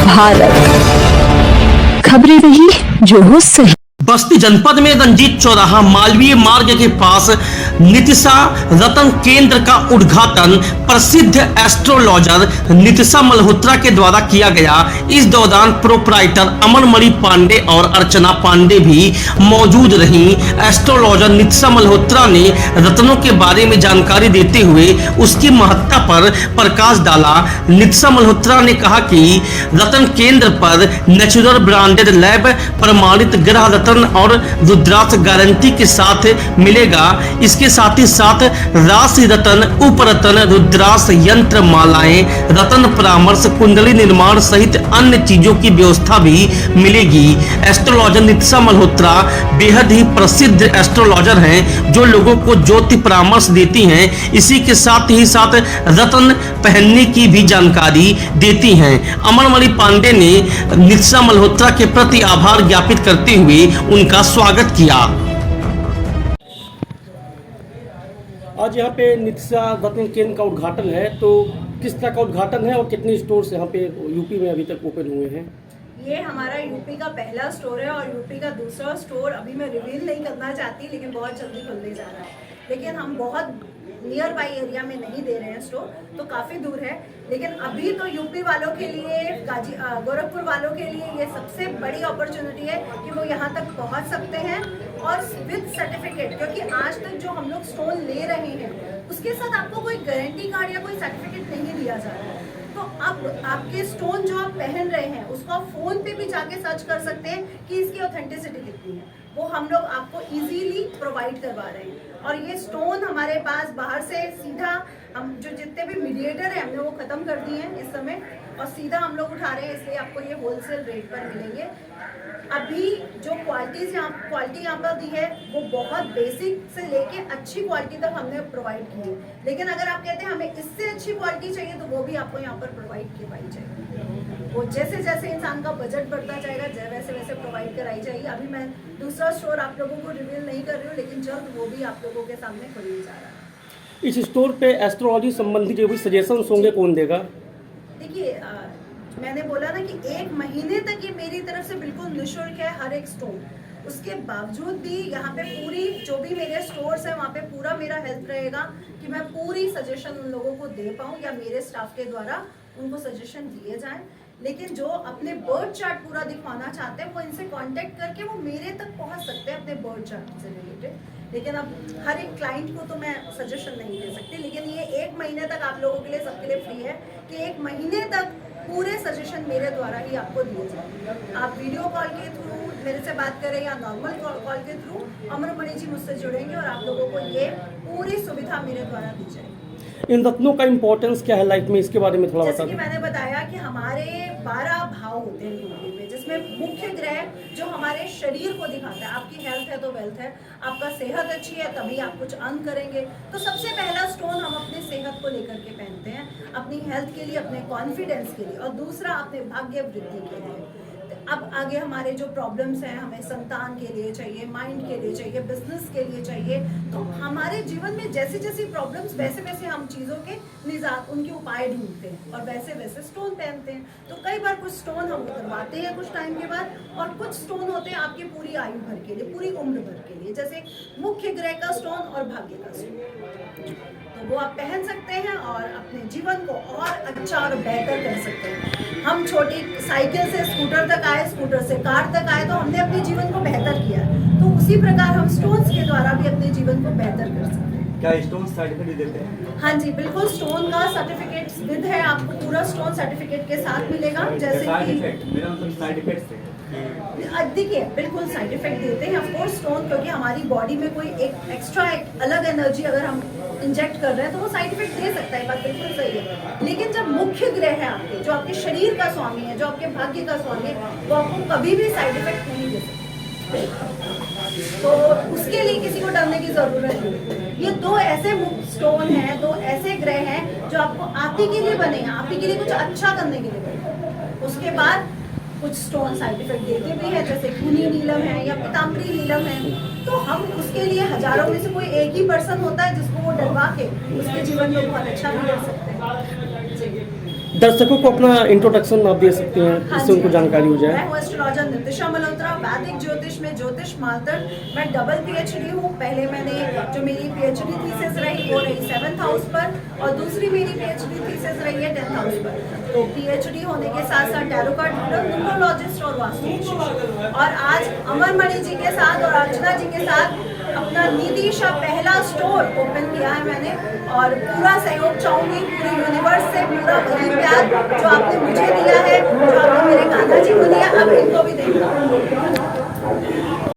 भारत, खबरें वही जो हो सही। बस्ती जनपद में रंजीत चौराहा मालवीय मार्ग के पास नितिशा रतन केंद्र का उद्घाटन प्रसिद्ध एस्ट्रोलॉजर नितिशा मल्होत्रा के द्वारा किया गया। इस दौरान प्रोप्राइटर अमरमणि पांडे और अर्चना पांडे भी मौजूद रहीं। एस्ट्रोलॉजर नितिशा मल्होत्रा ने रत्नों के बारे में जानकारी देते हुए उसकी महत्ता पर प्रकाश डाला। नितिशा मल्होत्रा ने कहा कि रतन केंद्र पर नेचुरल ब्रांडेड लैब प्रमाणित ग्रह रत्न और रुद्राक्ष गारंटी के साथ मिलेगा। इसके साथ ही साथ राशि रत्न, उपरत्न, रुद्राक्ष यंत्र, मालाएं, रत्न परामर्श, कुंडली निर्माण सहित अन्य चीजों की व्यवस्था भी मिलेगी। एस्ट्रोलॉजर नितिशा मल्होत्रा बेहद ही प्रसिद्ध एस्ट्रोलॉजर हैं जो लोगों को ज्योति परामर्श देती हैं। इसी के साथ ही साथ रत्न पहनने की भी जानकारी देती हैं। अमरमणि पांडे ने नितिशा मल्होत्रा के प्रति आभार ज्ञापित करते हुए उनका स्वागत किया। आज यहाँ पे नितिशा रत्न केंद्र का उद्घाटन है, तो किस तरह का उद्घाटन है और कितने स्टोर्स यहाँ पे यूपी में अभी तक ओपन हुए हैं? ये हमारा यूपी का पहला स्टोर है और यूपी का दूसरा स्टोर अभी मैं रिवील नहीं करना चाहती, लेकिन बहुत जल्दी खुलने जा रहा है। लेकिन हम बहुत नियर बाई एरिया में नहीं दे रहे हैं स्टोर, तो काफ़ी दूर है। लेकिन अभी तो यूपी वालों के लिए, गोरखपुर वालों के लिए ये सबसे बड़ी अपॉर्चुनिटी है कि वो यहाँ तक पहुँच सकते हैं और विद सर्टिफिकेट, क्योंकि आज तक जो हम लोग स्टोन ले रहे हैं उसके साथ आपको कोई गारंटी कार्ड या कोई सर्टिफिकेट नहीं दिया जा रहा है। तो अब आपके स्टोन जो आप पहन रहे हैं उसको आप फोन पे भी जाके सर्च कर सकते हैं कि इसकी ऑथेंटिसिटी कितनी है। वो हम लोग आपको इजीली प्रोवाइड करवा रहे हैं। और ये स्टोन हमारे पास बाहर से सीधा, हम जो जितने भी मीडिएटर हैं हमने वो खत्म कर दिए हैं इस समय, और सीधा हम लोग उठा रहे हैं, इसलिए आपको ये होलसेल रेट पर मिलेंगे। अभी जो क्वालिटी यहाँ पर दी है वो बहुत बेसिक से लेके अच्छी क्वालिटी तक हमने प्रोवाइड की है। लेकिन अगर आप कहते हैं हमें इससे अच्छी क्वालिटी चाहिए तो वो भी आपको यहाँ पर प्रोवाइड करवाई जाएगी। वो जैसे जैसे इंसान का बजट बढ़ता जाएगा वैसे वैसे प्रोवाइड कराई जाएगी। अभी मैं दूसरा स्टोर आप लोगों को रिवील नहीं कर रही हूँ, लेकिन जल्द वो भी आप लोगों के सामने खुलने जा रहा है। इस स्टोर पे एस्ट्रोलॉजी संबंधी जो भी सजेशंस होंगे कौन देगा? देखिए, मैंने बोला ना कि 1 महीने तक ये मेरी तरफ से बिल्कुल निःशुल्क है हर एक स्टोर। उसके बावजूद भी यहाँ पे पूरी जो भी मेरे स्टोर्स हैं वहाँ पे पूरा मेरा हेल्प रहेगा कि मैं पूरी सजेशन उन लोगों को दे पाऊँ या मेरे स्टाफ के द्वारा उनको सजेशन दिए जाएं। लेकिन जो अपने बर्थ चार्ट पूरा दिखवाना चाहते हैं वो इनसे कांटेक्ट करके वो मेरे तक पहुँच सकते हैं अपने बर्थ चार्ट से रिलेटेड। लेकिन अब हर एक क्लाइंट को तो मैं सजेशन नहीं दे सकती, लेकिन ये 1 महीने तक आप लोगों के लिए, सबके लिए फ्री है कि 1 महीने तक पूरे सजेशन मेरे द्वारा ही आपको दिए जाएंगे। आप वीडियो कॉल के थ्रू मेरे से बात करें या नॉर्मल कॉल के थ्रू अमरमणि जी मुझसे जुड़ेंगे और आप लोगों को ये पूरी सुविधा मेरे द्वारा दी जाएगी। इन रत्नों का इम्पोर्टेंस क्या है लाइफ में, इसके बारे में थोड़ा बता जैसे दें। कि मैंने बताया कि हमारे 12 भाव होते हैं यूपी में, जिसमें मुख्य ग्रह जो हमारे शरीर को दिखाता है। आपकी हेल्थ है तो वेल्थ है, आपका सेहत अच्छी है तभी आप कुछ अर्न करेंगे। तो सबसे पहला स्टोन हम अपनी सेहत को लेकर के पहनते हैं, अपनी हेल्थ के लिए, अपने कॉन्फिडेंस के लिए, और दूसरा अपने भाग्य वृद्धि के लिए। अब आगे हमारे जो प्रॉब्लम्स हैं, हमें संतान के लिए चाहिए, माइंड के लिए चाहिए, बिजनेस के लिए चाहिए, तो हमारे जीवन में जैसी जैसी प्रॉब्लम्स वैसे वैसे हम चीज़ों के निजात, उनके उपाय ढूंढते हैं और वैसे वैसे स्टोन पहनते हैं। तो कई बार कुछ स्टोन हम उतरवाते हैं कुछ टाइम के बाद, और कुछ स्टोन होते हैं आपकी पूरी आयु भर के लिए, पूरी उम्र भर के लिए, जैसे मुख्य ग्रह का स्टोन और भाग्य का स्टोन। तो वो आप पहन सकते हैं और अपने जीवन को और अच्छा और बेहतर कर सकते हैं। हम छोटी साइकिल से स्कूटर तक आए, स्कूटर से कार तक आए, तो हमने अपने जीवन को बेहतर किया। तो उसी प्रकार हम स्टोन्स के द्वारा भी अपने जीवन को बेहतर कर सकते हैं। क्या स्टोन सर्टिफिकेट देते हैं? हाँ जी, बिल्कुल। स्टोन का सर्टिफिकेट विद है, आपको पूरा स्टोन सर्टिफिकेट के साथ मिलेगा। जैसे कि मेरा मतलब साइड इफेक्ट्स है। देखिए, बिल्कुल साइड इफेक्ट देते हैं ऑफकोर्स स्टोन, क्योंकि हमारी बॉडी में कोई एक एक्स्ट्रा एक अलग एनर्जी अगर हम इंजेक्ट कर रहे हैं तो वो साइड इफेक्ट दे सकता है, बात बिल्कुल सही है। लेकिन जब मुख्य ग्रह है आपके, जो आपके शरीर का स्वामी है, जो आपके भाग्य का स्वामी है, वो आपको कभी भी साइड इफेक्ट नहीं दे सकता। तो उसके लिए किसी को डरने की जरूरत नहीं। ये 2 ऐसे स्टोन हैं, 2 ऐसे ग्रह हैं जो आपको आप ही के लिए बने हैं, आप ही के लिए कुछ अच्छा करने के लिए बने। उसके बाद कुछ स्टोन साइड इफेक्ट देते भी हैं, जैसे खूनी नीलम है या पीताम्बरी नीलम है। तो हम उसके लिए हजारों में से कोई एक ही पर्सन होता है जिसको वो डलवा के उसके जीवन में बहुत अच्छा भी कर सकते हैं। दर्शकों को अपना इंट्रोडक्शन आप दे सकते हैं जिससे उनको जानकारी हो मैं जाए। हूँ एस्ट्रोलॉजर नितिशा मल्होत्रा, वैदिक ज्योतिष में ज्योतिष मातृ। मैं डबल पीएचडी हूँ। पहले मैंने जो मेरी पीएचडी थीसिस रही वो रही 7th हाउस पर, और दूसरी मेरी पीएचडी थीसिस रही है 10th हाउस पर। तो पीएचडी होने के साथ साथ टैरो कार्ड रीडर, न्यूमरोलॉजिस्ट और वास्तु विशेषज्ञ। और आज अमरमणि जी के साथ और अर्चना जी के साथ अपना नितिशा पहला स्टोर ओपन किया है मैंने, और पूरा सहयोग चाहूंगी पूरे यूनिवर्स से, पूरा वही प्यार जो आपने मुझे दिया है, जो आपने मेरे कान्हा जी को दिया, अब इनको भी देंगे।